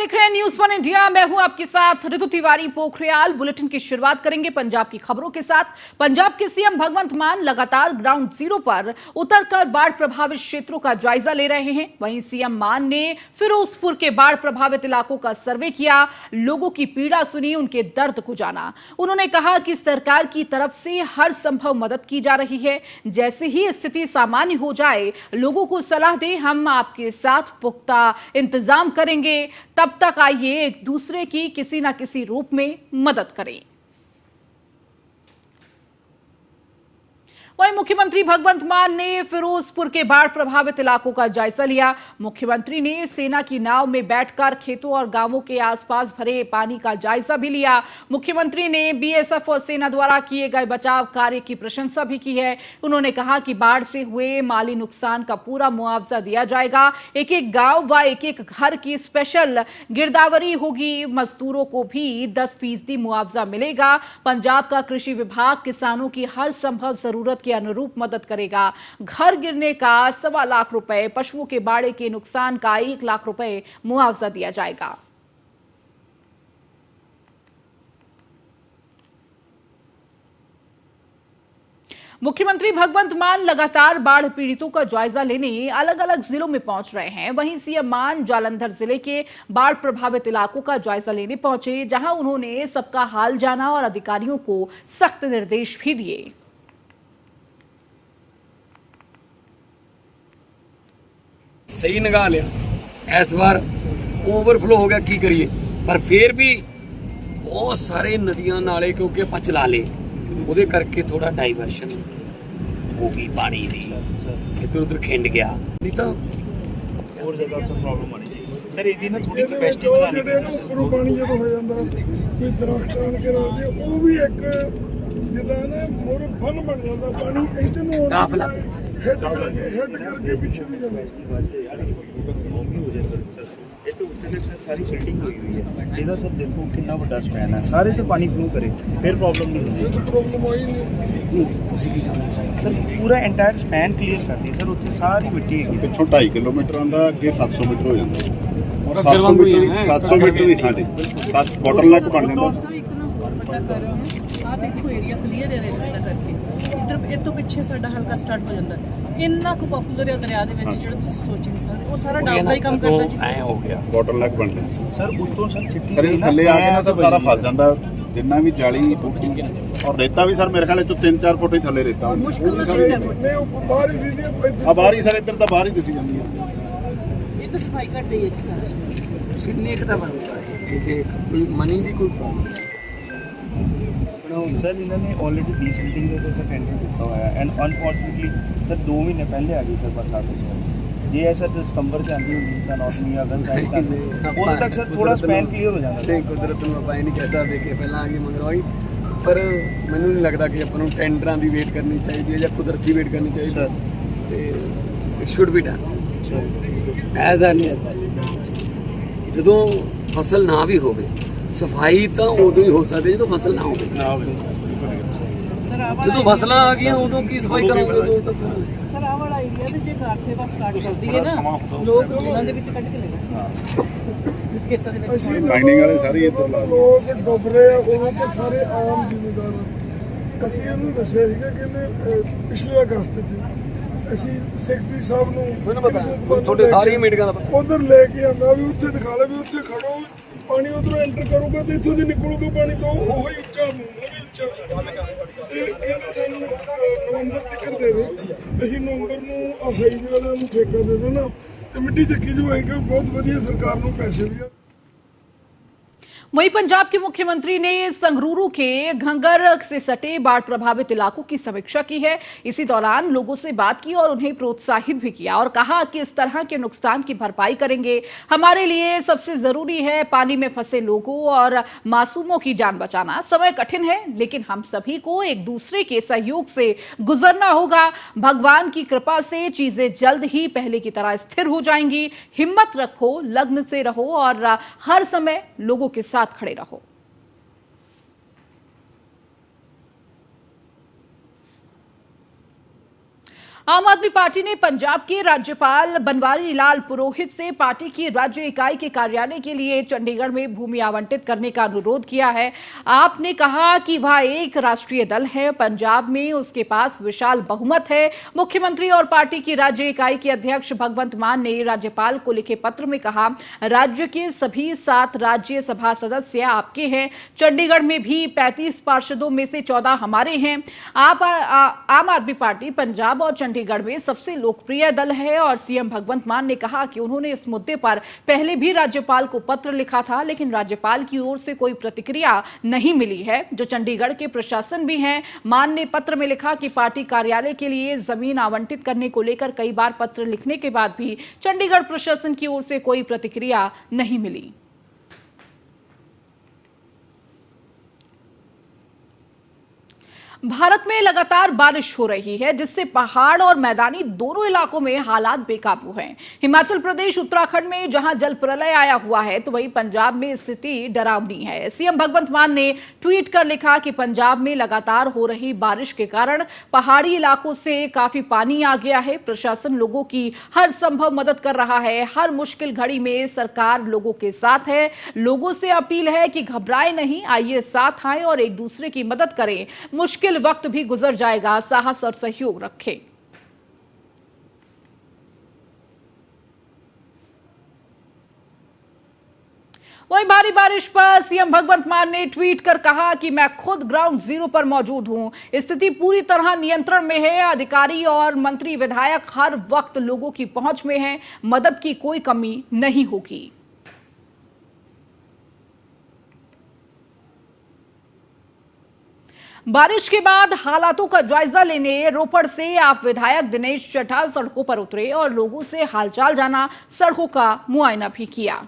देख रहे हैं न्यूज़ वन इंडिया। मैं हूं आपके साथ ऋतु तिवारी पोखरियाल। बुलेटिन की शुरुआत करेंगे पंजाब की खबरों के साथ। पंजाब के सीएम भगवंत मान लगातार ग्राउंड जीरो पर उतरकर बाढ़ प्रभावित क्षेत्रों का जायजा ले रहे हैं। वहीं सीएम मान ने फिरोजपुर के बाढ़ प्रभावित इलाकों का सर्वे किया, लोगों की पीड़ा सुनी, उनके दर्द को जाना। उन्होंने कहा कि सरकार की तरफ से हर संभव मदद की जा रही है। जैसे ही स्थिति सामान्य हो जाए, लोगों को सलाह दें, हम आपके साथ पुख्ता इंतजाम करेंगे। तब तक आइए एक दूसरे की किसी ना किसी रूप में मदद करें। वहीं मुख्यमंत्री भगवंत मान ने फिरोजपुर के बाढ़ प्रभावित इलाकों का जायजा लिया। मुख्यमंत्री ने सेना की नाव में बैठकर खेतों और गांवों के आसपास भरे पानी का जायजा भी लिया। मुख्यमंत्री ने बीएसएफ और सेना द्वारा किए गए बचाव कार्य की प्रशंसा भी की है। उन्होंने कहा कि बाढ़ से हुए माली नुकसान का पूरा मुआवजा दिया जाएगा। एक एक गांव व एक एक घर की स्पेशल गिरदावरी होगी। मजदूरों को भी 10% मुआवजा मिलेगा। पंजाब का कृषि विभाग किसानों की हर संभव जरूरत के अनुरूप मदद करेगा। घर गिरने का 1.25 लाख रुपए, पशुओं के बाड़े के नुकसान का 1 लाख रुपए मुआवजा दिया जाएगा। मुख्यमंत्री भगवंत मान लगातार बाढ़ पीड़ितों का जायजा लेने अलग अलग जिलों में पहुंच रहे हैं। वहीं सीएम मान जालंधर जिले के बाढ़ प्रभावित इलाकों का जायजा लेने पहुंचे, जहां उन्होंने सबका हाल जाना और अधिकारियों को सख्त निर्देश भी दिए। सही निगाह लिया, इस बार ओवरफ्लो हो गया, की करिए, पर फिर भी बहुत सारे नदियां नाले क्योंकि ਆਪਾਂ ਚਲਾ ਲਏ, ਉਹਦੇ ਕਰਕੇ ਥੋੜਾ ਡਾਈਵਰਸ਼ਨ ਹੋ ਗਈ ਪਾਣੀ ਦੀ, ਇੱਧਰ ਉੱਧਰ ਖਿੰਡ ਗਿਆ, ਨਹੀਂ ਤਾਂ ਹੋਰ ਜ਼ਿਆਦਾ ਪ੍ਰੋਬਲਮ ਆਣੀ ਜੀ ਸਰ। ਇਹਦੀ ਨਾ ਥੋੜੀ ਕੈਪੈਸਿਟੀ ਵਧਾਣੀ ਪੈਣੀ ਸਰ। ਉੱਪਰੋਂ ਪਾਣੀ ਜਦੋਂ ਹੋ ਜਾਂਦਾ ਕੋਈ ਦਰਖਤ ਆਣ ਕੇ ਰਲ ਜੇ, ਉਹ ਵੀ ਇੱਕ ਜਿੱਦਾਂ ਨਾ ਮੋਰ ਫਨ ਬਣ ਜਾਂਦਾ ਪਾਣੀ ਇੱਥੇ ਨੂੰ ਕਾਫਲਾ ਹੈਡ ਕਰਕੇ ਪਿੱਛੇ ਵੀ ਜਾਂਦਾ। ਇਹ ਤਾਂ ਉੱਥੇ ਤੱਕ ਸਰ ਸਾਰੀ ਸੈਟਿੰਗ ਹੋਈ ਹੋਈ ਹੈ। ਇਹਦਾ ਸਰ ਦੇਖੋ ਕਿੰਨਾ ਵੱਡਾ ਸਪੈਨ ਹੈ, ਸਾਰੇ ਤੇ ਪਾਣੀ ਫਲੋ ਕਰੇ ਫਿਰ ਪ੍ਰੋਬਲਮ ਨਹੀਂ ਹੁੰਦੀ। ਪ੍ਰੋਬਲਮ ਹੋਈ ਨਹੀਂ ਤੁਸੀਂ ਕੀ ਚਾਹੁੰਦੇ ਸਰ, ਪੂਰਾ ਐਂਟਾਇਰ ਸਪੈਨ ਕਲੀਅਰ ਕਰਦੀ ਸਰ। ਉੱਥੇ ਸਾਰੀ ਮਿੱਟੀ ਹੈਗੀ, ਪਿੱਛੋਂ 2.5 ਕਿਲੋਮੀਟਰ ਆਉਂਦਾ, ਅੱਗੇ 700 ਮੀਟਰ ਹੋ ਜਾਂਦਾ। 700 ਮੀਟਰ 700 ਮੀਟਰ ਵੀ ਹਾਂਜੀ 7 ਬੋਟਲ ਨੈਕ ਬਣ ਜਾਂਦਾ। ਆ ਦੇਖੋ ਏਰੀਆ ਕਲੀਅਰ ਹੈ ਰੇਲਵੇ ਦਾ ਕਰਕੇ। ਇੱਧਰ ਇਹ ਤੋਂ ਪਿੱਛੇ ਸਾਡਾ ਹਲਕਾ ਸਟਾਰਟ ਹੋ ਜਾਂਦਾ। ਇੰਨਾ ਕੁ ਪਪੂਲਰ ਹੈ ਦਰਿਆ ਦੇ ਵਿੱਚ, ਜਿਹੜਾ ਤੁਸੀਂ ਸੋਚ ਨਹੀਂ ਸਕਦੇ। ਉਹ ਸਾਰਾ ਡਾਊਨ ਦਾ ਹੀ ਕੰਮ ਕਰਦਾ ਜੀ। ਐ ਹੋ ਗਿਆ ਬੋਟਲ ਨੈਕ ਬਣ ਜਾਂਦਾ ਸਰ। ਉੱਤੋਂ ਸਰ ਚਿੱਟੀ ਸਰ, ਇਹ ਥੱਲੇ ਆ ਕੇ ਨਾ ਸਰ ਸਾਰਾ ਫਸ ਜਾਂਦਾ। ਜਿੰਨਾ ਵੀ ਜਾਲੀ ਔਰ ਰੇਤਾ ਵੀ ਸਰ ਮੇਰੇ ਖਿਆਲ ਚ 3-4 ਫੁੱਟ ਹੀ ਥੱਲੇ ਰੇਤਾ ਹੁੰਦਾ। ਨਹੀਂ ਉਹ ਬਾਹਰ ਹੀ ਦੀਦੀ ਆ ਬਾਹਰ ਹੀ ਸਰ, ਇੱਧਰ ਤਾਂ ਬਾਹਰ ਹੀ ਦਿਸੀ ਜਾਂਦੀ ਹੈ। ਇਹ ਤਾਂ ਸਫਾਈ ਘੱਟ ਹੀ ਹੈ ਜੀ ਸਾਰਾ। ਸਿਡਨੀ ਇੱਕ ਤਾਂ ਬਣਦਾ ਹੈ ਕਿ ਜੇ ਕੋਈ ਮਨੀ ਦੀ ਕੋਈ ਪ੍ਰੋਬਲਮ ਸਰ ਇਹਨਾਂ ਨੇ ਆਲਰੇਡੀ ਡੀਸਿਲਟਿੰਗ ਦੇ ਉੱਤੇ ਸਰ ਟੈਂਡਰ ਦਿੱਤਾ ਹੋਇਆ ਐਂਡ ਅਨਫੋਰਚੂਨੇਟਲੀ ਸਰ 2 ਮਹੀਨੇ ਪਹਿਲੇ ਆ ਗਈ ਸਰ ਬਰਸਾਤ ਇਸ ਵਾਰ। ਜੇ ਇਹ ਸਰ ਸਤੰਬਰ 'ਚ ਆਉਂਦੀ ਹੁੰਦੀ ਤਾਂ ਨੌਸਮੀ ਅਗਸਤ ਆਈ ਤਾਂ ਉਦੋਂ ਤੱਕ ਸਰ ਥੋੜਾ ਸਪੈਨ ਕਲੀਅਰ ਹੋ ਜਾਂਦਾ। ਤੇ ਕੁਦਰਤ ਨੂੰ ਆਪਾਂ ਇਹ ਨਹੀਂ ਕਹਿ ਸਕਦੇ ਕਿ ਪਹਿਲਾਂ ਆ ਗਈ ਮੰਗਰਵਾਈ, ਪਰ ਮੈਨੂੰ ਨਹੀਂ ਲੱਗਦਾ ਕਿ ਆਪਾਂ ਨੂੰ ਟੈਂਡਰਾਂ ਦੀ ਵੇਟ ਕਰਨੀ ਚਾਹੀਦੀ ਹੈ ਜਾਂ ਕੁਦਰਤ ਦੀ ਵੇਟ ਕਰਨੀ ਚਾਹੀਦੀ ਹੈ। ਤੇ it should be done as early as possible. ਜਦੋਂ ਫਸਲ ਨਾ ਵੀ ਹੋਵੇ, ਸਫਾਈ ਤਾਂ ਉਦੋਂ ਹੀ ਹੋ ਸਕਦੀ ਜਦੋਂ ਫਸਲ ਨਾ ਹੋਵੇ। ਜਦੋਂ ਫਸਲਾਂ ਆ ਗਈਆਂ ਉਦੋਂ ਕੀ ਸਫਾਈ ਕਰੋਗੇ? ਸਰ ਆਹ ਵਾਲਾ ਏਰੀਆ ਤੇ ਜੇ ਕਾਰ ਸੇਵਾ ਸਟਾਰਟ ਕਰਦੀ ਹੈ ਨਾ, ਲੋਕ ਉਹਨਾਂ ਦੇ ਵਿੱਚ ਕੱਢ ਕੇ ਲੈ ਜਾਂਦੇ ਖੇਤਾਂ ਦੇ ਵਿੱਚ। ਮਾਈਨਿੰਗ ਵਾਲੇ ਸਾਰੇ ਇੱਧਰ ਲਾ ਲਓ। ਲੋਕ ਡੁੱਬ ਰਹੇ ਆ, ਉਹਨਾਂ ਤੇ ਸਾਰੇ ਆਮ ਜ਼ਿਮੀਂਦਾਰ ਆ। ਅਸੀਂ ਇਹਨੂੰ ਦੱਸਿਆ ਸੀਗਾ, ਕਹਿੰਦੇ ਪਿਛਲੇ ਅਗਸਤ 'ਚ ਅਸੀਂ ਸੈਕਟਰੀ ਸਾਹਿਬ ਨੂੰ ਮੈਨੂੰ ਪਤਾ ਤੁਹਾਡੇ ਸਾਰੀਆਂ ਮੀਟਿੰਗਾਂ ਦਾ ਪਤਾ। ਉਧਰ ਲੈ ਕੇ ਆਉਂਦਾ ਵੀ ਉੱਥੇ ਦਿਖਾ ਲੈ ਵੀ ਉੱਥੇ ਖੜੋ, ਪਾਣੀ ਉਧਰੋਂ ਐਂਟਰ ਕਰੂਗਾ ਤੇ ਇੱਥੋਂ ਦੀ ਨਿਕਲੂਗਾ ਪਾਣੀ ਤੋਂ ਉਹ ਹੀ ਉੱਚਾ ਮੂੰਹ ਉੱਚਾ। ਤੇ ਕਹਿੰਦੇ ਸਾਨੂੰ ਨਵੰਬਰ ਤੱਕ ਦੇ ਦਿਓ। ਅਸੀਂ ਨਵੰਬਰ ਨੂੰ ਹਾਈਵੇ ਵਾਲਿਆਂ ਨੂੰ ਠੇਕਾ ਦੇ ਦੇਣਾ ਤੇ ਮਿੱਟੀ ਚੱਕੀ ਜੋ ਆਏਗਾ। ਬਹੁਤ ਵਧੀਆ, सरकार ਨੂੰ पैसे भी। वहीं पंजाब के मुख्यमंत्री ने संगरूर के घंगर से सटे बाढ़ प्रभावित इलाकों की समीक्षा की है। इसी दौरान लोगों से बात की और उन्हें प्रोत्साहित भी किया और कहा कि इस तरह के नुकसान की भरपाई करेंगे। हमारे लिए सबसे जरूरी है पानी में फंसे लोगों और मासूमों की जान बचाना। समय कठिन है, लेकिन हम सभी को एक दूसरे के सहयोग से गुजरना होगा। भगवान की कृपा से चीजें जल्द ही पहले की तरह स्थिर हो जाएंगी। हिम्मत रखो, लग्न से रहो और हर समय लोगों के साथ खड़े रहो। आम आदमी पार्टी ने पंजाब के राज्यपाल बनवारी लाल पुरोहित से पार्टी की राज्य इकाई के कार्यालय के लिए चंडीगढ़ में भूमि आवंटित करने का अनुरोध किया है। आपने कहा कि वह एक राष्ट्रीय दल है, पंजाब में उसके पास विशाल बहुमत है। मुख्यमंत्री और पार्टी की राज्य इकाई के अध्यक्ष भगवंत मान ने राज्यपाल को लिखे पत्र में कहा, राज्य के सभी 7 राज्यसभा सदस्य आपके हैं। चंडीगढ़ में भी 35 पार्षदों में से 14 हमारे हैं। आम आदमी पार्टी पंजाब और चंडीगढ़ में सबसे लोकप्रिय दल है और सीएम भगवंत मान ने कहा कि उन्होंने इस मुद्दे पर पहले भी राज्यपाल को पत्र लिखा था, लेकिन राज्यपाल की ओर से कोई प्रतिक्रिया नहीं मिली है। जो चंडीगढ़ के प्रशासन भी हैं, मान ने पत्र में लिखा कि पार्टी कार्यालय के लिए जमीन आवंटित करने को लेकर कई बार पत्र लिखने के बाद भी चंडीगढ़ प्रशासन की ओर से कोई प्रतिक्रिया नहीं मिली। भारत में लगातार बारिश हो रही है, जिससे पहाड़ और मैदानी दोनों इलाकों में हालात बेकाबू हैं। हिमाचल प्रदेश, उत्तराखंड में जहां जल प्रलय आया हुआ है, तो वहीं पंजाब में स्थिति डरावनी है। सीएम भगवंत मान ने ट्वीट कर लिखा कि पंजाब में लगातार हो रही बारिश के कारण पहाड़ी इलाकों से काफी पानी आ गया है। प्रशासन लोगों की हर संभव मदद कर रहा है। हर मुश्किल घड़ी में सरकार लोगों के साथ है। लोगों से अपील है कि घबराएं नहीं, आइए साथ आएं और एक दूसरे की मदद करें। मुश्किल वक्त भी गुजर जाएगा, साहस और सहयोग रखें। वहीं भारी बारिश पर सीएम भगवंत मान ने ट्वीट कर कहा कि मैं खुद ग्राउंड जीरो पर मौजूद हूं। स्थिति पूरी तरह नियंत्रण में है। अधिकारी और मंत्री विधायक हर वक्त लोगों की पहुंच में हैं। मदद की कोई कमी नहीं होगी। बारिश के बाद हालातों का जायजा लेने रोपड़ से आप विधायक दिनेश चड्ढा सड़कों पर उतरे और लोगों से हालचाल जाना, सड़कों का मुआयना भी किया।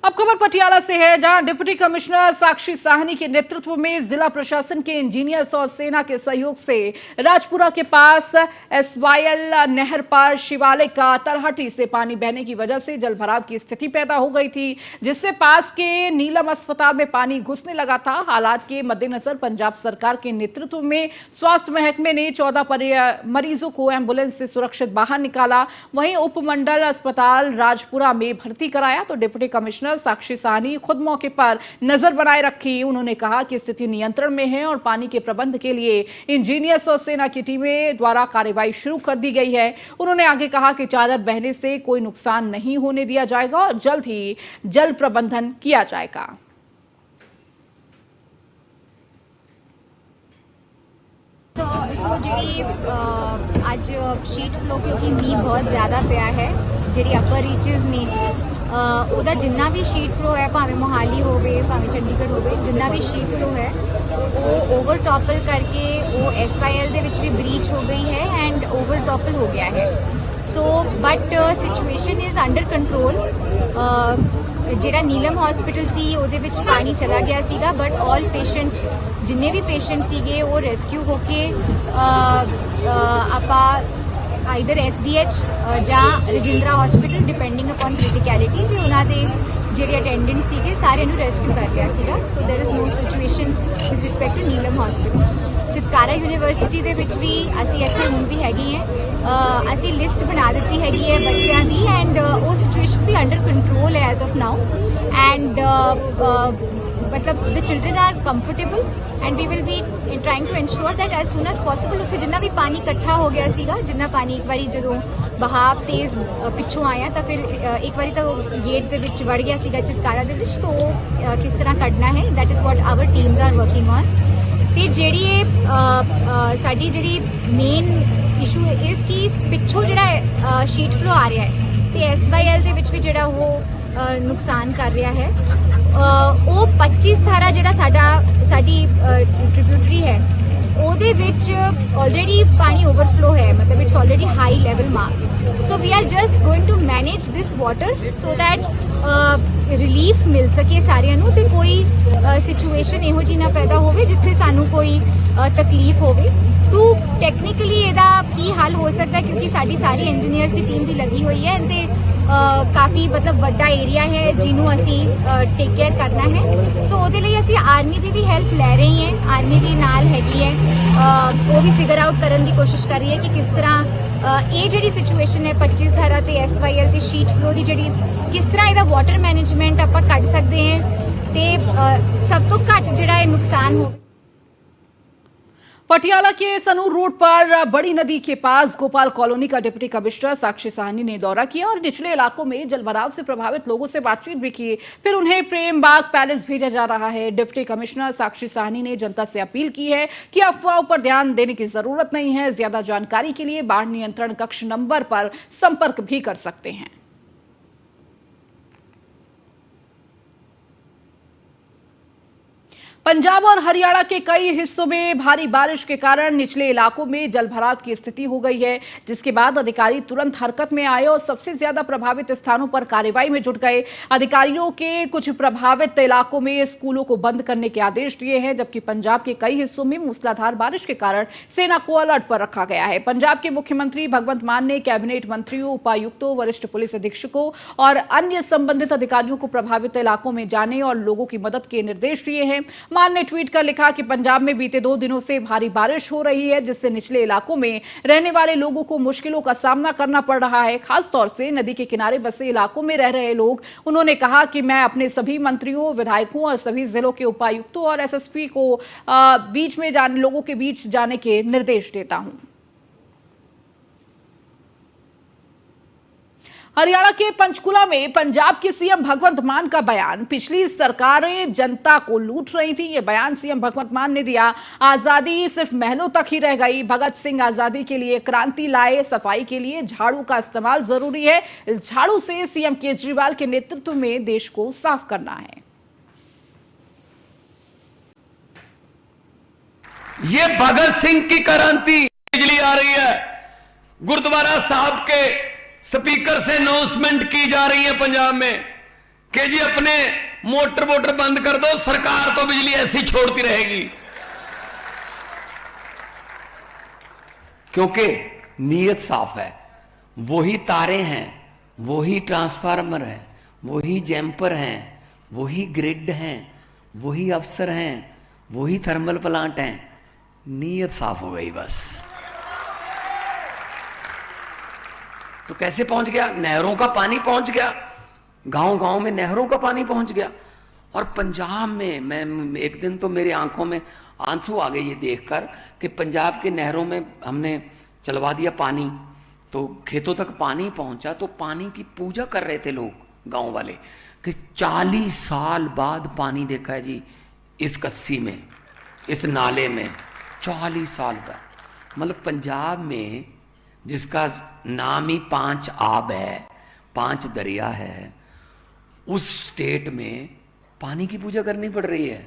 अब खबर पटियाला से है, जहां डिप्टी कमिश्नर साक्षी साहनी के नेतृत्व में जिला प्रशासन के इंजीनियर्स और सेना के सहयोग से राजपुरा के पास एसवाईएल नहर पर शिवालय का तलहटी से पानी बहने की वजह से जलभराव की स्थिति पैदा हो गई थी, जिससे पास के नीलम अस्पताल में पानी घुसने लगा था। हालात के मद्देनजर पंजाब सरकार के नेतृत्व में स्वास्थ्य महकमे ने 14 मरीजों को एम्बुलेंस से सुरक्षित बाहर निकाला। वहीं उपमंडल अस्पताल राजपुरा में भर्ती कराया तो डिप्टी कमिश्नर साक्षी साहनी खुद मौके पर नजर बनाए रखी। उन्होंने कहा कि स्थिति नियंत्रण में है और पानी के प्रबंध के लिए इंजीनियर्स और सेना की टीमें द्वारा कार्रवाई शुरू कर दी गई है। उन्होंने आगे कहा कि चादर बहने से कोई नुकसान नहीं होने दिया जाएगा और जल्द ही जल प्रबंधन किया जाएगा। सो जी अज शीट फ्लो क्योंकि मीह बहुत ज़्यादा पिया है, जी अपर रीचिज ने ਉਹਦਾ जिन्ना भी शीट फ्लो है, भावें मोहाली होवे भावें चंडीगढ़ होवे, जिन्ना भी शीट फ्लो है वो ओवर टॉपल करके वो एसवाईएल दे विच भी ब्रीच हो गई है एंड ओवर टॉपल हो गया है। So but situation is under control. ਜਿਹੜਾ ਨੀਲਮ ਹਸਪੀਟਲ ਸੀ ਉਹਦੇ ਵਿੱਚ ਪਾਣੀ ਚਲਾ ਗਿਆ ਸੀਗਾ, ਬਟ ਆਲ ਪੇਸ਼ੈਂਟਸ ਜਿੰਨੇ ਵੀ ਪੇਸ਼ੈਂਟ ਸੀਗੇ ਉਹ ਰੈਸਕਿਊ ਹੋ ਕੇ ਆਪਾਂ ਆਈਦਰ SDH ਜਾਂ ਰਜਿੰਦਰਾ ਹਸਪੀਟਲ ਡਿਪੈਂਡਿੰਗ ਅਪਨ ਕ੍ਰਿਟੀਕੈਲਿਟੀ ਤੇ ਉਹਨਾਂ ਦੇ ਜਿਹੜੇ ਅਟੈਂਡੈਂਟ ਸੀਗੇ ਸਾਰਿਆਂ ਨੂੰ ਰੈਸਕਿਊ ਕਰ ਲਿਆ ਸੀਗਾ। So there is no situation with respect to Neelam hospital. Chitkara university ਦੇ ਵਿੱਚ ਵੀ ਅਸੀਂ ਇੱਥੇ ਹੁਣ ਵੀ ਹੈਗੀ ਹੈ, ਅਸੀਂ ਲਿਸਟ ਬਣਾ ਦਿੱਤੀ ਹੈਗੀ ਹੈ ਬੱਚਿਆਂ ਦੀ ਐਂਡ ਉਹ ਸਿਚੁਏਸ਼ਨ ਵੀ ਅੰਡਰ ਕੰਟਰੋਲ ਹੈ ਐਜ਼ ਆਫ ਨਾਓ ਐਂਡ मतलब the children are comfortable and we will be trying to ensure that as soon as possible ਉੱਥੇ ਜਿੰਨਾ ਵੀ ਪਾਣੀ ਇਕੱਠਾ ਹੋ ਗਿਆ ਸੀਗਾ, ਜਿੰਨਾ ਪਾਣੀ ਇੱਕ ਵਾਰੀ ਜਦੋਂ ਬਹਾਵ ਤੇਜ਼ ਪਿੱਛੋਂ ਆਇਆ ਤਾਂ ਫਿਰ ਇੱਕ ਵਾਰੀ ਤਾਂ ਉਹ ਗੇਟ ਦੇ ਵਿੱਚ ਵੜ ਗਿਆ ਸੀਗਾ ਚਿਤਕਾਰਾ ਦੇ ਵਿੱਚ, ਤਾਂ ਉਹ ਕਿਸ ਤਰ੍ਹਾਂ ਕੱਢਣਾ ਹੈ that is what our teams are working on। ਤੇ ਜਿਹੜੀ ਇਹ ਸਾਡੀ ਜਿਹੜੀ ਮੇਨ ਇਸ਼ੂ ਇਸ ਕਿ ਪਿੱਛੋਂ ਜਿਹੜਾ ਸ਼ੀਟ ਫਲੋ ਆ ਰਿਹਾ ਹੈ ਤੇ SYL ਦੇ ਵਿੱਚ ਵੀ ਜਿਹੜਾ ਉਹ ਨੁਕਸਾਨ ਕਰ ਰਿਹਾ ਹੈ। ਉਹ 25 ਧਾਰਾ ਜਿਹੜਾ ਸਾਡੀ ਟ੍ਰਿਬਿਊਟਰੀ ਹੈ ਉਹਦੇ ਵਿੱਚ ਆਲਰੇਡੀ ਪਾਣੀ ਓਵਰਫਲੋ ਹੈ, ਮਤਲਬ it's already high level mark. So we are just going to manage this water so that relief ਮਿਲ ਸਕੇ ਸਾਰਿਆਂ ਨੂੰ ਤੇ ਕੋਈ ਸਿਚੁਏਸ਼ਨ ਇਹੋ ਜਿਹੀ ਨਾ ਪੈਦਾ ਹੋਵੇ ਜਿੱਥੇ ਸਾਨੂੰ ਕੋਈ ਤਕਲੀਫ ਹੋਵੇ। ਟੂ ਟੈਕਨੀਕਲੀ ਇਹਦਾ ਕੀ ਹੱਲ ਹੋ ਸਕਦਾ, ਕਿਉਂਕਿ ਸਾਡੀ ਸਾਰੀ ਇੰਜੀਨੀਅਰਸ ਦੀ ਟੀਮ ਵੀ ਲੱਗੀ ਹੋਈ ਹੈ ਤੇ ਕਾਫੀ ਮਤਲਬ ਵੱਡਾ ਏਰੀਆ ਹੈ ਜਿਹਨੂੰ ਅਸੀਂ ਟੇਕ ਕੇਅਰ ਕਰਨਾ ਹੈ। ਸੋ ਉਹਦੇ ਲਈ ਅਸੀਂ ਆਰਮੀ ਦੀ ਵੀ ਹੈਲਪ ਲੈ ਰਹੇ ਹਾਂ। ਆਰਮੀ ਵੀ ਨਾਲ ਹੈਗੀ ਹੈ, ਉਹ ਵੀ ਫਿਗਰ ਆਊਟ ਕਰਨ ਦੀ ਕੋਸ਼ਿਸ਼ ਕਰ ਰਹੀ ਹੈ ਕਿ ਕਿਸ ਤਰ੍ਹਾਂ ਇਹ ਜਿਹੜੀ ਸਿਚੁਏਸ਼ਨ ਹੈ 25 ਧਾਰਾ ਤੇ SYL ਤੇ ਸ਼ੀਟ ਫਲੋ ਦੀ ਜਿਹੜੀ ਕਿਸ ਤਰ੍ਹਾਂ ਇਹਦਾ ਵਾਟਰ ਮੈਨੇਜਮੈਂਟ ਆਪਾਂ ਕੱਢ ਸਕਦੇ ਹਾਂ ਤੇ ਸਭ ਤੋਂ ਘੱਟ ਜਿਹੜਾ ਇਹ ਨੁਕਸਾਨ ਹੋਵੇ। पटियाला के सनूर रोड पर बड़ी नदी के पास गोपाल कॉलोनी का डिप्टी कमिश्नर साक्षी साहनी ने दौरा किया और निचले इलाकों में जलभराव से प्रभावित लोगों से बातचीत भी की। फिर उन्हें प्रेम बाग पैलेस भेजा जा रहा है। डिप्टी कमिश्नर साक्षी साहनी ने जनता से अपील की है कि अफवाहों पर ध्यान देने की जरूरत नहीं है। ज्यादा जानकारी के लिए बाढ़ नियंत्रण कक्ष नंबर पर संपर्क भी कर सकते हैं। पंजाब और हरियाणा के कई हिस्सों में भारी बारिश के कारण निचले इलाकों में जलभराव की स्थिति हो गई है, जिसके बाद अधिकारी तुरंत हरकत में आए और सबसे ज्यादा प्रभावित स्थानों पर कार्रवाई में जुट गए। अधिकारियों के कुछ प्रभावित इलाकों में स्कूलों को बंद करने के आदेश दिए हैं, जबकि पंजाब के कई हिस्सों में मूसलाधार बारिश के कारण सेना को अलर्ट पर रखा गया है। पंजाब के मुख्यमंत्री भगवंत मान ने कैबिनेट मंत्रियों, उपायुक्तों, वरिष्ठ पुलिस अधीक्षकों और अन्य संबंधित अधिकारियों को प्रभावित इलाकों में जाने और लोगों की मदद के निर्देश दिए हैं। मान ने ट्वीट कर लिखा कि पंजाब में बीते 2 दिनों से भारी बारिश हो रही है, जिससे निचले इलाकों में रहने वाले लोगों को मुश्किलों का सामना करना पड़ रहा है, खासतौर से नदी के किनारे बसे इलाकों में रह रहे लोग। उन्होंने कहा कि मैं अपने सभी मंत्रियों, विधायकों और सभी जिलों के उपायुक्तों और SSP को लोगों के बीच जाने के निर्देश देता हूं। हरियाणा के पंचकुला में पंजाब के सीएम भगवंत मान का बयान, पिछली सरकारें जनता को लूट रही थी। यह बयान सीएम भगवंत मान ने दिया। आजादी सिर्फ महलों तक ही रह गई। भगत सिंह आजादी के लिए क्रांति लाए। सफाई के लिए झाड़ू का इस्तेमाल जरूरी है। इस झाड़ू से सीएम केजरीवाल के नेतृत्व में देश को साफ करना है। ये भगत सिंह की क्रांति, बिजली आ रही है। गुरुद्वारा साहब के स्पीकर से अनाउंसमेंट की जा रही है पंजाब में कि जी अपने मोटर वोटर बंद कर दो, सरकार तो बिजली ऐसी छोड़ती रहेगी। क्योंकि नीयत साफ है। वही तारे हैं, वही ट्रांसफार्मर है, वही जैम्पर हैं, वही ग्रिड हैं, वही अफसर हैं, वही थर्मल प्लांट हैं। नीयत साफ हो गई बस। तो कैसे पहुंच गया? नहरों का पानी पहुंच गया, गांव गांव में नहरों का पानी पहुंच गया। और पंजाब में मैं एक दिन तो मेरी आंखों में आंसू आ गए ये देखकर कि पंजाब के नहरों में हमने चलवा दिया पानी, तो खेतों तक पानी पहुंचा। तो पानी की पूजा कर रहे थे लोग गांव वाले कि 40 साल बाद पानी देखा है जी इस कस्सी में, इस नाले में। 40 साल बाद। मतलब पंजाब में जिसका नाम ही 5 आब है, 5 दरिया है, उस स्टेट में पानी की पूजा करनी पड़ रही है।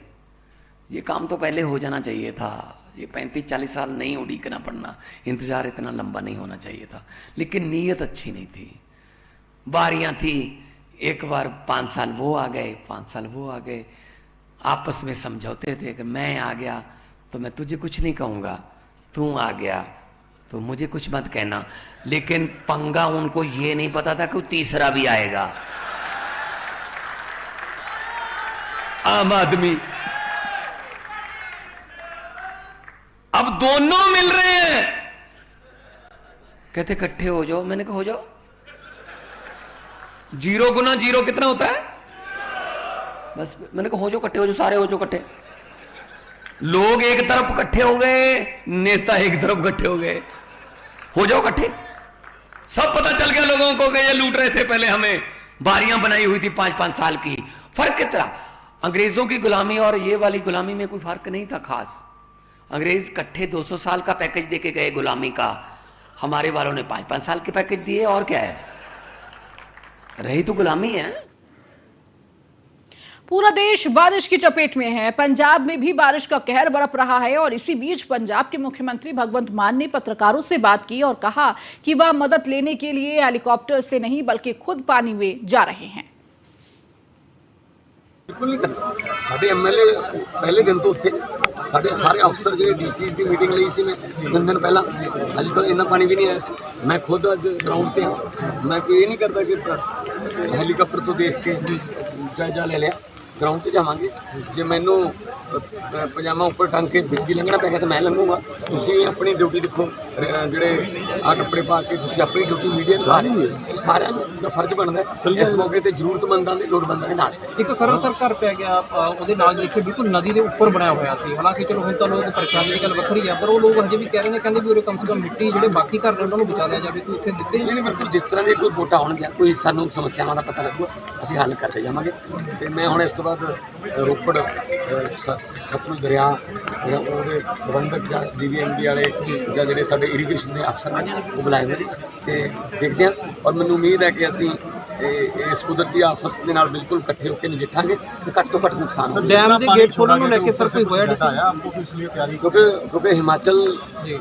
ये काम तो पहले हो जाना चाहिए था। ये 35-40 साल नहीं उड़ीकना पड़ना, इंतजार इतना लंबा नहीं होना चाहिए था। लेकिन नीयत अच्छी नहीं थी। बारियां थी, एक बार 5 साल वो आ गए, 5 साल वो आ गए। आपस में समझौते थे कि मैं आ गया तो मैं तुझे कुछ नहीं कहूंगा, तू आ गया तो मुझे कुछ मत कहना। लेकिन पंगा उनको ये नहीं पता था कि तीसरा भी आएगा। आम आदमी अब दोनों मिल रहे हैं, कहते इकट्ठे हो जाओ। मैंने कहा हो जाओ। 0 गुना 0 कितना होता है? बस मैंने कहा हो जाओ, इकट्ठे हो जाओ, सारे हो जाओ इकट्ठे। लोग एक तरफ इकट्ठे हो गए, नेता एक तरफ इकट्ठे हो गए। हो जाओ इकट्ठे। सब पता चल गया लोगों को कि ये लूट रहे थे पहले हमें। बारियां बनाई हुई थी 5-5 साल की। फर्क कितना? अंग्रेजों की गुलामी और ये वाली गुलामी में कोई फर्क नहीं था खास। अंग्रेज इकट्ठे 200 साल का पैकेज देके गए गुलामी का, हमारे वालों ने 5-5 साल के पैकेज दिए। और क्या है, रही तो गुलामी है। पूरा देश बारिश की चपेट में है। पंजाब में भी बारिश का कहर बरप रहा है और इसी बीच पंजाब के मुख्यमंत्री भगवंत मान ने पत्रकारों से बात की और कहा कि वह मदद लेने के लिए हेलीकॉप्टर से नहीं बल्कि खुद पानी में जा रहे हैं। ਬਿਲਕੁਲ ਨਹੀਂ ਕਰਨਾ। ਸਾਡੇ ਐਮਐਲਏ ਪਹਿਲੇ ਦਿਨ ਤੋਂ ਉੱਥੇ, ਸਾਡੇ ਸਾਰੇ ਅਫਸਰ ਜਿਹੜੇ ਡੀਸੀਜ਼ ਦੀ ਮੀਟਿੰਗ ਲਈ ਸੀ ਮੈਂ 3 ਦਿਨ ਪਹਿਲਾਂ, ਅਜੇ ਤੱਕ ਇੰਨਾ ਪਾਣੀ ਵੀ ਨਹੀਂ ਆਇਆ ਸੀ। ਮੈਂ ਖੁਦ ਅੱਜ ਗਰਾਊਂਡ ਤੇ ਹਾਂ। ਮੈਂ ਕੋਈ ਇਹ ਨਹੀਂ ਕਰਦਾ ਕਿ ਹੈਲੀਕਾਪਟਰ ਤੋਂ ਦੇਖ ਕੇ ਜਾਇਜ਼ਾ ਲੈ ਲਿਆ। ਗਰਾਊਂਡ ਤੇ ਜਾਵਾਂਗੇ। ਜੇ ਮੈਨੂੰ ਪਜਾਮਾ ਉੱਪਰ ਟੰਗ ਕੇ ਬਿਜਲੀ ਲੰਘਣਾ ਪੈ ਗਿਆ ਤਾਂ ਮੈਂ ਲੰਘੂਗਾ। ਤੁਸੀਂ ਆਪਣੀ ਡਿਊਟੀ ਦੇਖੋ, ਜਿਹੜੇ ਆ ਕੱਪੜੇ ਪਾ ਕੇ ਤੁਸੀਂ ਆਪਣੀ ਡਿਊਟੀ ਮੀਡੀਆ ਨਿਭਾ ਰਹੇ ਹੋ। ਸਾਰਿਆਂ ਦਾ ਫਰਜ਼ ਬਣਦਾ ਇਸ ਮੌਕੇ ਤੇ ਜ਼ਰੂਰਤਮੰਦਾਂ ਦੇ ਲੋੜਵੰਦਾਂ ਦੇ ਨਾਲ। ਇੱਕ ਖਰੜ ਸਰ ਘਰ ਪੈ ਗਿਆ, ਉਹਦੇ ਨਾਲ ਦੇਖੇ ਬਿਲਕੁਲ ਨਦੀ ਦੇ ਉੱਪਰ ਬਣਿਆ ਹੋਇਆ ਸੀ। ਹਾਲਾਂਕਿ ਚਲੋ ਹੁਣ ਤਾਂ ਲੋਕ ਪਰੇਸ਼ਾਨੀ ਦੀ ਗੱਲ ਵੱਖਰੀ ਆ, ਪਰ ਉਹ ਲੋਕ ਹਜੇ ਵੀ ਕਹਿ ਰਹੇ ਨੇ, ਕਹਿੰਦੇ ਵੀ ਉਰੇ ਕਮ ਸੇ ਕਮ ਮਿੱਟੀ ਜਿਹੜੇ ਬਾਕੀ ਘਰ ਨੇ ਉਹਨਾਂ ਨੂੰ ਬਚਾ ਲਿਆ ਜਾਵੇ, ਕੋਈ ਇੱਥੇ ਦਿੱਤੇ ਨਹੀਂ ਬਿਲਕੁਲ, ਜਿਸ ਤਰ੍ਹਾਂ ਦੀ ਕੋਈ ਵੋਟਾਂ ਆਉਣਗੀਆਂ, ਕੋਈ ਸਾਨੂੰ ਸਮੱਸਿਆਵਾਂ ਦਾ ਪਤਾ ਲੱਗੂਗਾ, ਅਸੀਂ ਹੱਲ ਕਰਦੇ ਜਾਵਾਂਗੇ। ਤੇ ਮੈਂ ਹੁਣ ਇਸ ਤੋਂ ਬਾਅਦ ਰੋਪੜ ਸਤਲੁਜ ਦਰਿਆ ਜਾਂ ਉਹਦੇ ਪ੍ਰਬੰਧਕ ਜਾਂ DVMD ਵਾਲੇ ਜਾਂ ਜਿਹੜੇ ਸਾਡੇ ਇਰੀਗੇਸ਼ਨ ਦੇ ਅਫਸਰ ਨੇ ਉਹ ਬੁਲਾਏ ਹੋਏ ਨੇ ਤੇ ਦੇਖਦੇ ਹਾਂ। ਔਰ ਮੈਨੂੰ ਉਮੀਦ ਹੈ ਕਿ ਅਸੀਂ ਇਸ ਕੁਦਰਤੀ ਆਫਤ ਦੇ ਨਾਲ ਬਿਲਕੁਲ ਇਕੱਠੇ ਹੋ ਕੇ ਨਜਿੱਠਾਂਗੇ ਤੇ ਘੱਟ ਤੋਂ ਘੱਟ ਨੁਕਸਾਨ। डैम के गेट खोलने को लेके सर कोई होया डिसीजन? क्योंकि हिमाचल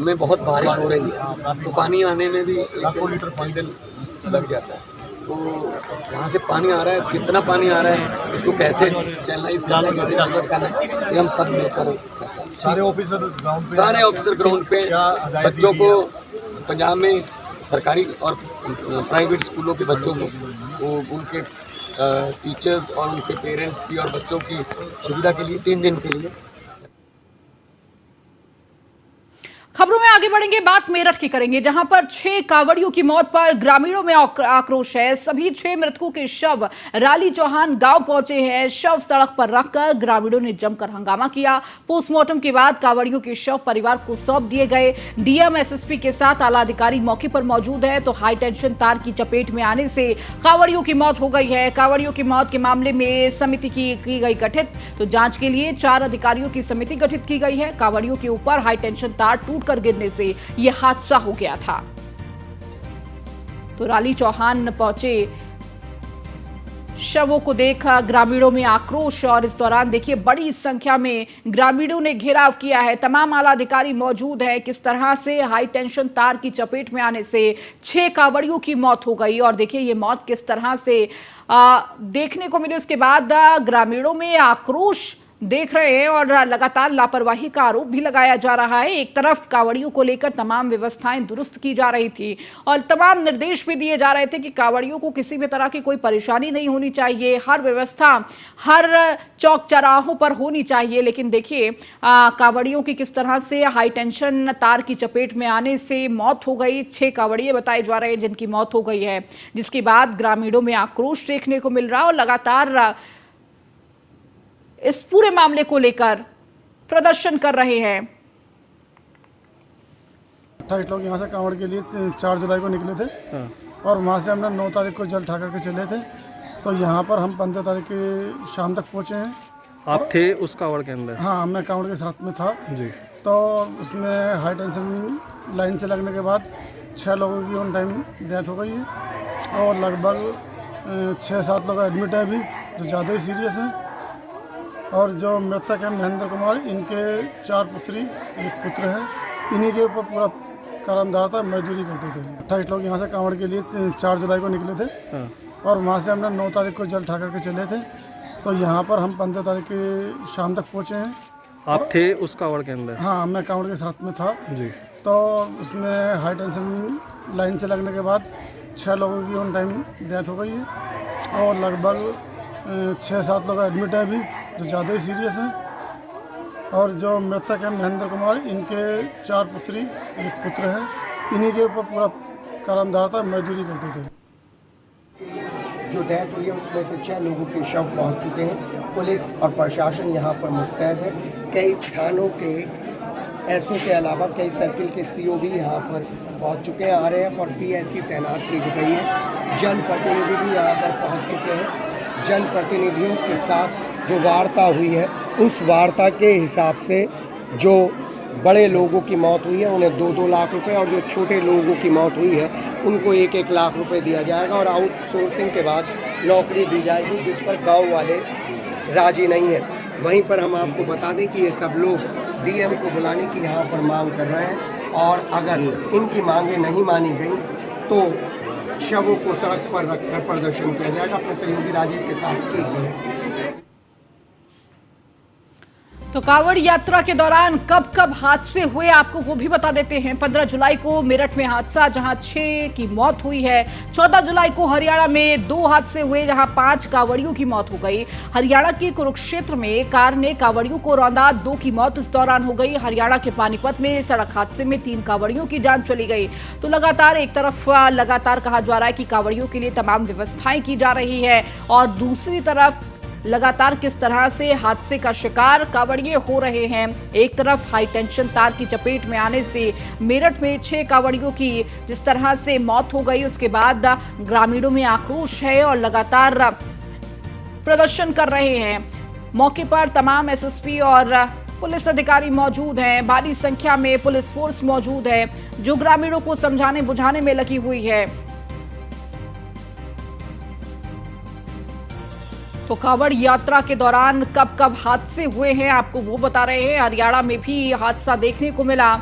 में बहुत बारिश हो रही है तो पानी आने में भी 1 लीटर पानी दिन लग जाता है। तो वहाँ से पानी आ रहा है, कितना पानी आ रहा है, उसको कैसे चैनलाइज करना है, कैसे डाइवर्ट करना है, ये हम सब मिलकर सारे ऑफिसर ग्राउंड पे बच्चों को पंजाब में सरकारी और प्राइवेट स्कूलों के बच्चों को वो उनके टीचर्स और उनके पेरेंट्स की और बच्चों की सुविधा के लिए 3 दिन के लिए। खबरों में आगे बढ़ेंगे, बात मेरठ की करेंगे, जहां पर 6 कांवड़ियों की मौत पर ग्रामीणों में आक्रोश है। सभी 6 मृतकों के शव राली चौहान गांव पहुंचे हैं। शव सड़क पर रखकर ग्रामीणों ने जमकर हंगामा किया। पोस्टमार्टम के बाद कांवड़ियों के शव परिवार को सौंप दिए गए। डीएम एसएसपी के साथ आला अधिकारी मौके पर मौजूद है तो हाई टेंशन तार की चपेट में आने से कांवड़ियों की मौत हो गई है। कांवड़ियों की मौत के मामले में समिति की गई गठित, तो जांच के लिए 4 अधिकारियों की समिति गठित की गई है। कांवड़ियों के ऊपर हाई टेंशन तार टूट कर गिरने से यह हादसा हो गया था। तो राली चौहान पहुंचे, शवों को देख ग्रामीणों में आक्रोश और इस दौरान देखिए बड़ी संख्या में ग्रामीणों ने घेराव किया है। तमाम आला अधिकारी मौजूद है। किस तरह से हाई टेंशन तार की चपेट में आने से 6 कांवड़ियों की मौत हो गई और देखिए ये मौत किस तरह से देखने को मिली। उसके बाद ग्रामीणों में आक्रोश देख रहे हैं और लगातार लापरवाही का आरोप भी लगाया जा रहा है। एक तरफ कांवड़ियों को लेकर तमाम व्यवस्थाएं दुरुस्त की जा रही थी और तमाम निर्देश भी दिए जा रहे थे कि कांवड़ियों को किसी भी तरह की कोई परेशानी नहीं होनी चाहिए, हर व्यवस्था हर चौक चौराहों पर होनी चाहिए। लेकिन देखिए कांवड़ियों की किस तरह से हाई टेंशन तार की चपेट में आने से मौत हो गई। 6 कांवड़िए बताए जा रहे हैं जिनकी मौत हो गई है, जिसके बाद ग्रामीणों में आक्रोश देखने को मिल रहा है और लगातार इस पूरे मामले को लेकर प्रदर्शन कर रहे हैं। 28 लोग यहाँ से कांवड़ के लिए 4 जुलाई को निकले थे और वहाँ से हमने 9 तारीख को जल ठाकर के चले थे। तो यहाँ पर हम 15 तारीख की शाम तक पहुँचे हैं। आप थे उस कांवड़ के अंदर? हाँ, मैं कांवड़ के साथ में था जी। तो उसमें हाई टेंशन लाइन से लगने के बाद 6 लोगों की ऑन टाइम डेथ हो गई है और लगभग 6-7 लोग एडमिट है अभी, जो ज़्यादा ही सीरियस हैं। और जो मृतक है महेंद्र कुमार, इनके 4 पुत्री 1 पुत्र है। इन्हीं के ऊपर पूरा कारामदार था, मजदूरी करते थे। 28 लोग यहाँ से कांवड़ के लिए 4 जुलाई को निकले थे और वहाँ से हमने 9 तारीख को जल ठाकर के चले थे। तो यहाँ पर हम 15 तारीख की शाम तक पहुँचे हैं। आप थे उस कांवड़ के अंदर? हाँ, मैं कांवड़ के साथ में था जी। तो उसमें हाई टेंशन लाइन से लगने के बाद 6 लोगों की ऑन टाइम डेथ हो गई है और लगभग 6-7 लोग एडमिट है अभी, जो ज़्यादा ही सीरियस हैं। और जो मृतक है महेंद्र कुमार, इनके 4 पुत्री 1 पुत्र है। इन्हीं के ऊपर पूरा कारामदार था, मजदूरी करते थे। जो डेथ हुई है उसमें से 6 लोगों के शव पहुंच चुके हैं। पुलिस और प्रशासन यहाँ पर मुस्तैद है। कई थानों के एसओ के अलावा कई सर्किल के सीओ भी यहाँ पर पहुँच चुके हैं। RAF और PSC तैनात की गई है। जनप्रतिनिधि भी यहाँ पर पहुँच चुके हैं। जनप्रतिनिधियों के साथ जो वार्ता हुई है, उस वार्ता के हिसाब से जो बड़े लोगों की मौत हुई है उन्हें 2-2 लाख रुपए और जो छोटे लोगों की मौत हुई है उनको 1-1 लाख रुपए दिया जाएगा और आउटसोर्सिंग के बाद नौकरी दी जाएगी, जिस पर गांव वाले राजी नहीं है। वहीं पर हम आपको बता दें कि ये सब लोग डीएम को बुलाने की यहाँ पर मांग कर रहे हैं और अगर इनकी मांगें नहीं मानी गई तो शवों को सड़क पर रखकर प्रदर्शन किया जाएगा। अपने सहयोगी राजीव के साथ की तो कांवड़ यात्रा के दौरान कब कब हादसे हुए आपको वो भी बता देते हैं। 15 जुलाई को मेरठ में हादसा जहां 6 की मौत हुई है। 14 जुलाई को हरियाणा में 2 हादसे हुए जहां 5 कांवड़ियों की मौत हो गई। हरियाणा के कुरुक्षेत्र में कार ने कांवड़ियों को रौंदा, 2 की मौत इस दौरान हो गई। हरियाणा के पानीपत में सड़क हादसे में 3 कांवड़ियों की जान चली गई। तो लगातार एक तरफ कहा जा रहा है कि कांवड़ियों के लिए तमाम व्यवस्थाएं की जा रही है और दूसरी तरफ लगातार किस तरह से हादसे का शिकार कांवड़िए हो रहे हैं। एक तरफ हाई टेंशन तार की चपेट में आने से मेरठ में 6 कांवड़ियों की जिस तरह से मौत हो गई, उसके बाद ग्रामीणों में आक्रोश है और लगातार प्रदर्शन कर रहे हैं। मौके पर तमाम एसएसपी और पुलिस अधिकारी मौजूद हैं। भारी संख्या में पुलिस फोर्स मौजूद है जो ग्रामीणों को समझाने बुझाने में लगी हुई है। तो कांवड़ यात्रा के दौरान कब कब हादसे हुए हैं आपको वो बता रहे हैं। हरियाणा में भी हादसा देखने को मिला।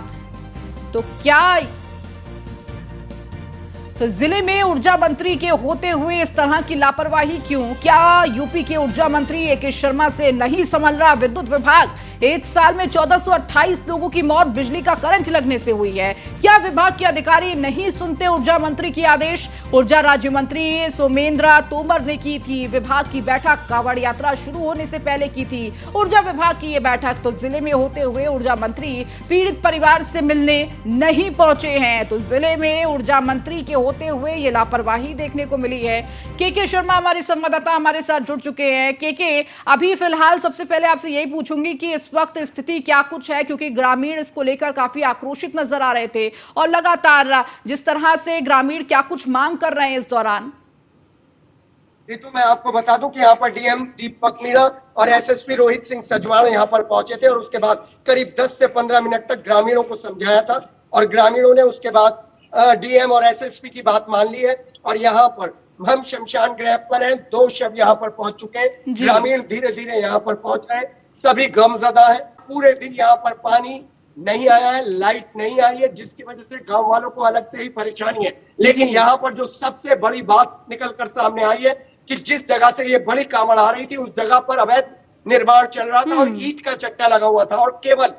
तो जिले में ऊर्जा मंत्री के होते हुए इस तरह की लापरवाही क्यों? क्या यूपी के ऊर्जा मंत्री ए.के. शर्मा से नहीं संभल रहा विद्युत विभाग? एक साल में 1428 लोगों की मौत बिजली का करंट लगने से हुई है। क्या विभाग के अधिकारी नहीं सुनते ऊर्जा मंत्री की आदेश? ऊर्जा राज्य मंत्री सोमेंद्र तोमर ने की थी विभाग की बैठक, कांवड़ यात्रा शुरू होने से पहले की थी ऊर्जा विभाग की ये बैठक। तो जिले में होते हुए ऊर्जा मंत्री पीड़ित परिवार से मिलने नहीं पहुंचे हैं। तो जिले में ऊर्जा मंत्री के होते हुए ये लापरवाही देखने को मिली है। के शर्मा हमारे संवाददाता हमारे साथ जुड़ चुके हैं। के अभी फिलहाल सबसे पहले आपसे यही पूछूंगी कि इस वक्त स्थिति क्या कुछ है, क्योंकि ग्रामीण इसको लेकर काफी आक्रोशित नजर आ रहे थे और लगातार जिस तरह से ग्रामीण क्या कुछ मांग कर रहे हैं इस दौरान। रितु, मैं आपको बता दूं कि यहाँ पर डीएम दीपक मीणा और एसएसपी रोहित सिंह सजवाण यहाँ पर पहुंचे थे और उसके बाद करीब 10 से 15 मिनट तक ग्रामीणों को समझाया था और ग्रामीणों ने उसके बाद डीएम और एसएसपी की बात मान ली है और यहाँ पर हम शमशान गृह पर हैं। 2 शव यहाँ पर पहुंच चुके हैं। ग्रामीण धीरे धीरे यहाँ पर पहुंच रहे हैं। सभी गमजदा है। पूरे दिन यहाँ पर पानी नहीं आया है, लाइट नहीं आई है, जिसकी वजह से गांव वालों को अलग से ही परेशानी है। लेकिन यहाँ पर जो सबसे बड़ी बात निकल कर सामने आई है कि जिस जगह से ये बड़ी कांवड़ आ रही थी उस जगह पर अवैध निर्माण चल रहा था और ईंट का चट्टा लगा हुआ था और केवल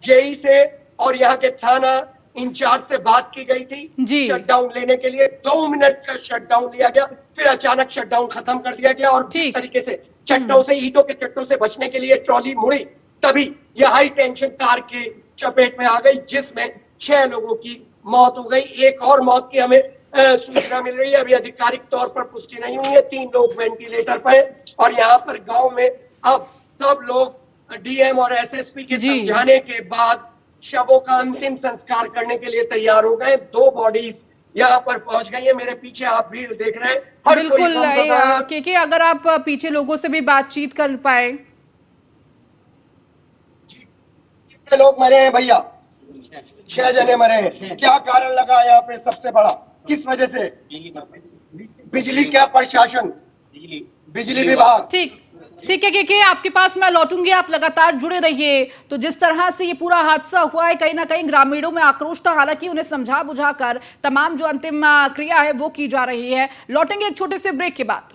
जेई से और यहाँ के थाना इंचार्ज से बात की गई थी शटडाउन लेने के लिए। 2 मिनट का शटडाउन लिया गया, फिर अचानक शटडाउन खत्म कर दिया गया और जिस तरीके से चट्टों से, ईंटों के चट्टों से बचने के लिए ट्रॉली मुड़ी, तभी यह हाई टेंशन तार के चपेट में आ गई जिसमें 6 लोगों की मौत हो गई। एक और मौत की हमें सूचना मिल रही है, अभी आधिकारिक तौर पर पुष्टि नहीं हुई है। 3 लोग वेंटिलेटर पर हैं और यहाँ पर गांव में अब सब लोग डीएम और एसएसपी के समझाने के बाद शवों का अंतिम संस्कार करने के लिए तैयार हो गए। 2 बॉडीज यहाँ पर पहुंच गई है। मेरे पीछे आप भीड़ देख रहे हैं। बिल्कुल के अगर आप पीछे लोगों से भी बातचीत कर पाए। कितने लोग मरे हैं भैया? 6 जने मरे हैं। क्या कारण लगा यहाँ पे सबसे बड़ा? किस वजह से? बिजली क्या प्रशासन, बिजली विभाग। ठीक है के आपके पास मैं लौटूंगी, आप लगातार जुड़े रहिए। तो जिस तरह से ये पूरा हादसा हुआ है, कहीं ना कहीं ग्रामीणों में आक्रोश था, हालांकि उन्हें समझा बुझा कर तमाम जो अंतिम क्रिया है वो की जा रही है। लौटेंगे एक छोटे से ब्रेक के बाद।